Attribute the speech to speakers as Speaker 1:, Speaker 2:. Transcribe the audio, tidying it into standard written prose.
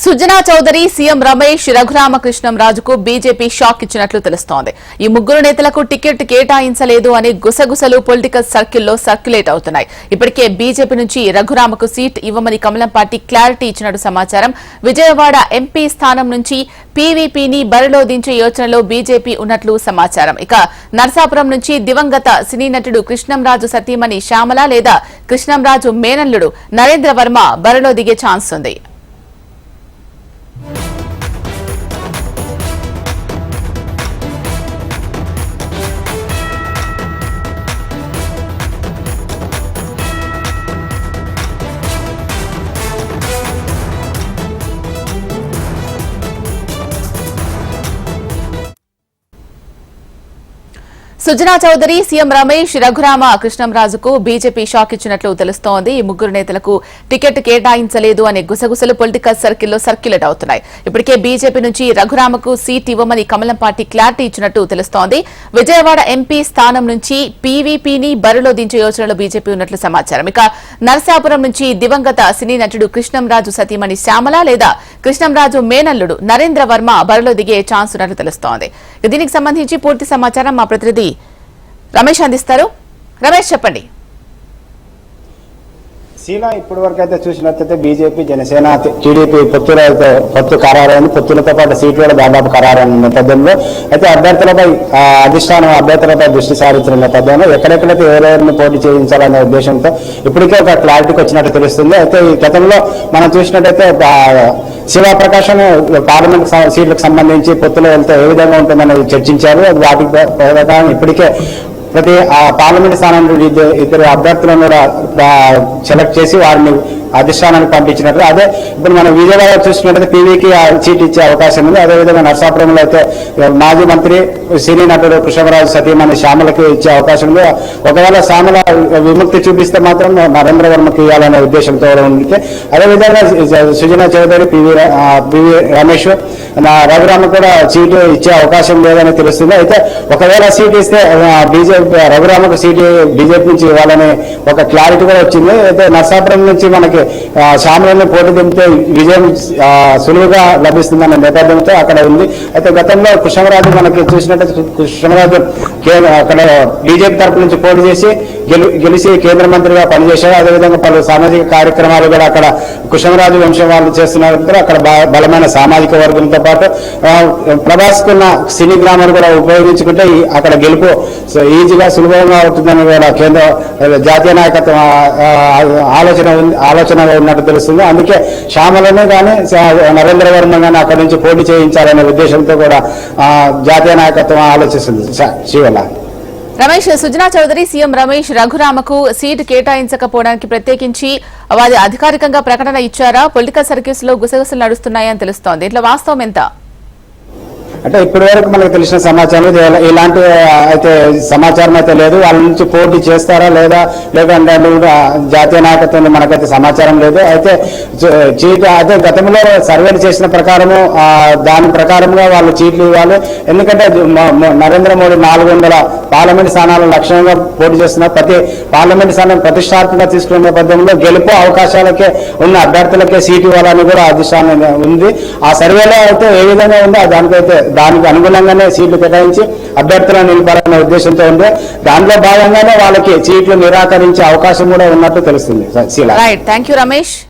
Speaker 1: Sujana Chowdary, CM Ramesh, రఘురామకృష్ణంరాజుకు BJP shock ఇచ్చినట్లు తెలుస్తోంది. ఈ ముగ్గురు నేతలకు టికెట్ కేటాయించలేదు అనే గుసగుసలు పొలిటికల్ సర్కిల్లో సర్క్యులేట్ అవుతున్నాయి. ఇప్పటికే బీజేపీ నుంచి రఘురామకు సీట్ ఇవ్వమని కమలం పార్టీ క్లారిటీ ఇచ్చినట్టు సమాచారం. విజయవాడ ఎంపీ స్థానం నుంచి పీవీపీని బరిలో దించే యోచనలో బీజేపీ ఉన్నట్లు సమాచారం. ఇక నర్సాపురం నుంచి దివంగత సినీ నటుడు కృష్ణంరాజు సతీమణి శ్యామల లేదా కృష్ణంరాజు మేనల్లుడు నరేంద్ర వర్మ బరిలో దిగే ఛాన్స్ ఉంది. సుజనా చౌదరి, సీఎం రమేష్, రఘురామ కృష్ణంరాజుకు బీజేపీ షాక్ ఇచ్చినట్లు తెలుస్తోంది. ఈ ముగ్గురు నేతలకు టికెట్ కేటాయించలేదు అనే గుసగుసలు పొలిటికల్ సర్కిల్లో సర్క్యులేట్ అవుతున్నాయి. ఇప్పటికే బీజేపీ నుంచి రఘురామకు సీట్ ఇవ్వమని కమలం పార్టీ క్లారిటీ ఇచ్చినట్టు తెలుస్తోంది. విజయవాడ ఎంపీ స్థానం నుంచి పీవీపీని బరిలో దించే యోచనలో బీజేపీ ఉన్నట్లు సమాచారం. ఇక నర్సాపురం నుంచి దివంగత సినీ నటుడు కృష్ణంరాజు సతీమణి శ్యామల లేదా కృష్ణంరాజు మేనల్లుడు నరేంద్ర వర్మ బరిలో దిగే ఛాన్స్ ఉన్నట్లు తెలుస్తోంది. దీనికి సంబంధించి పూర్తి సమాచారం మా ప్రతినిధి రమేష్ అందిస్తారు. రమేష్, చెప్పండి.
Speaker 2: సీనా ఇప్పటి వరకు అయితే చూసినట్లయితే బీజేపీ, జనసేన, టీడీపీ పొత్తు ఖరారైంది. పొత్తులతో పాటు సీట్లు కూడా దాదాపు ఖరారైన నేపథ్యంలో అయితే అధిష్టానం అభ్యర్థులపై దృష్టి సారించిన నేపథ్యంలో ఎక్కడెక్కడైతే ఎవరెవరిని పోటీ చేయించాలనే ఉద్దేశంతో ఇప్పటికే ఒక క్లారిటీకి వచ్చినట్టు తెలుస్తుంది. అయితే ఈ గతంలో మనం చూసినట్టయితే శివప్రకాశం పార్లమెంట్ సీట్లకు సంబంధించి పొత్తులో వెళ్తే ఏ విధంగా ఉంటుందనేది చర్చించారు. వాటికి ప్రకారం ఇప్పటికే ప్రతి పార్లమెంట్ స్థానంలో ఇద్దరు అభ్యర్థులను కూడా సెలెక్ట్ చేసి వారిని అధిష్టానానికి పంపించినట్లు. అదే ఇప్పుడు మనం విజయవాడ చూసినట్లయితే పీవీకి సీట్ ఇచ్చే అవకాశం ఉంది. అదేవిధంగా నర్సాపురంలో అయితే మాజీ మంత్రి సినీ నటుడు కృష్ణరాజు సతీమణి శ్యామలకు ఇచ్చే అవకాశం ఉంది. ఒకవేళ శ్యామల విముక్తి చూపిస్తే మాత్రం నరేంద్ర వర్మకు ఇవ్వాలనే ఉద్దేశంతో ఉంది. అదేవిధంగా సుజనా చౌదరి, పివి రమేష్, రఘురామ కూడా సీటు ఇచ్చే అవకాశం లేదని తెలుస్తుంది. అయితే ఒకవేళ సీట్ ఇస్తే రఘురామకు సీటు బీజేపీ నుంచి ఇవ్వాలని ఒక క్లారిటీ కూడా వచ్చింది. అయితే నర్సాపురం నుంచి మనకి శ్యామలని పోటీ దింపితే విజయం సులువుగా లభిస్తుందన్న నేపథ్యంతో అక్కడ ఉంది. అయితే గతంలో కృష్ణరాజు మనకి చూసినట్టు కృష్ణరాజు అక్కడ బీజేపీ తరపు నుంచి పోటీ చేసి గెలిచి కేంద్ర మంత్రిగా పనిచేశారు. అదేవిధంగా పలు సామాజిక కార్యక్రమాలు కూడా అక్కడ కృష్ణరాజు వంశం వాళ్ళు చేస్తున్నారు. అక్కడ బలమైన సామాజిక వర్గంతో పాటు ప్రభాస్కున్న సినీ గ్రామాలు కూడా ఉపయోగించుకుంటే అక్కడ గెలుపు ఈజీగా సులభంగా అవుతుందని కూడా కేంద్ర జాతీయ నాయకత్వం ఆలోచన ఉన్నట్టు తెలుస్తుంది. అందుకే శ్యామలనే కానీ నరేంద్ర వర్మ కానీ అక్కడి నుంచి పోటీ చేయించాలనే ఉద్దేశంతో కూడా జాతీయ నాయకత్వం ఆలోచిస్తుంది. శివల
Speaker 1: రమేష్, సుజనా చౌదరి, సీఎం రమేష్, రఘురామకు సీటు కేటాయించకపోవడానికి ప్రత్యేకించి వారి అధికారికంగా ప్రకటన ఇచ్చారా? పొలిటికల్ సర్క్యూట్స్ లో గుసగుసలు నడుస్తున్నాయని తెలుస్తోంది. ఇట్లా వాస్తవం ఎంత?
Speaker 2: అంటే ఇప్పటి వరకు మనకు తెలిసిన సమాచారం ఇలాంటి అయితే సమాచారం అయితే లేదు. వాళ్ళ నుంచి పోటీ చేస్తారా లేదా లేదంటే జాతీయ నాయకత్వంలో మనకైతే సమాచారం లేదు. అయితే అదే గతంలో సర్వేలు చేసిన ప్రకారము దాని ప్రకారంగా వాళ్ళు సీట్లు ఇవ్వాలి. ఎందుకంటే నరేంద్ర మోడీ 400 పార్లమెంట్ స్థానాలను లక్ష్యంగా పోటీ చేస్తున్నారు. ప్రతి పార్లమెంట్ స్థానం ప్రతిష్టాత్మకంగా తీసుకునే నేపథ్యంలో గెలుపు అవకాశాలకే ఉన్న అభ్యర్థులకే సీటు ఇవ్వాలని కూడా అధిష్టానం ఉంది. ఆ సర్వేలో అయితే ఏ విధంగా ఉందో దానికి అనుగుణంగానే సీట్లు కేటాయించి అభ్యర్థులను నిలపాలనే ఉద్దేశంతో ఉంది. దాంట్లో భాగంగానే వాళ్ళకి సీట్లు నిరాకరించే అవకాశం కూడా ఉన్నట్టు తెలుస్తుంది.
Speaker 1: Right, thank you Ramesh.